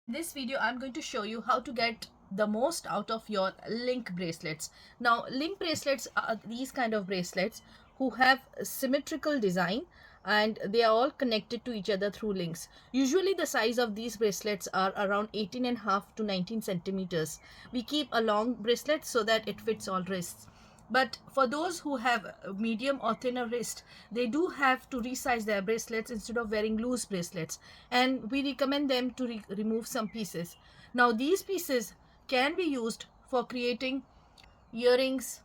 In this video, I'm going to show you how to get the most out of your link bracelets. Now, link bracelets are these kind of bracelets who have symmetrical design and they are all connected to each other through links. Usually the size of these bracelets are around 18.5 to 19 centimeters. We keep a long bracelet so that it fits all wrists. But for those who have medium or thinner wrist, they do have to resize their bracelets instead of wearing loose bracelets, and we recommend them to remove some pieces. Now these pieces can be used for creating earrings,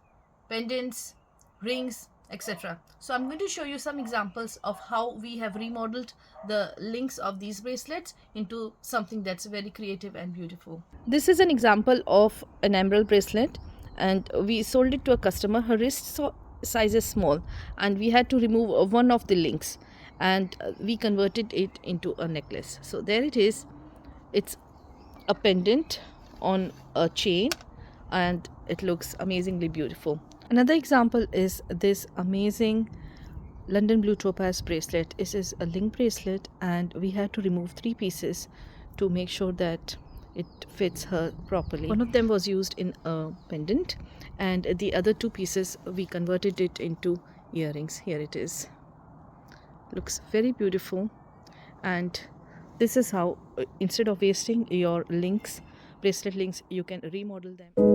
pendants, rings, etc. So I'm going to show you some examples of how we have remodeled the links of these bracelets into something that's very creative and beautiful. This is an example of an emerald bracelet, and we sold it to a customer. Her wrist size is small and we had to remove one of the links, and we converted it into a necklace. So there it is. It's a pendant on a chain and it looks amazingly beautiful. Another example is this amazing London blue topaz bracelet. This is a link bracelet and we had to remove 3 pieces to make sure that it fits her properly. One of them was used in a pendant and the other 2 pieces we converted it into earrings. Here it is. Looks very beautiful, and this is how instead of wasting your links, bracelet links, you can remodel them.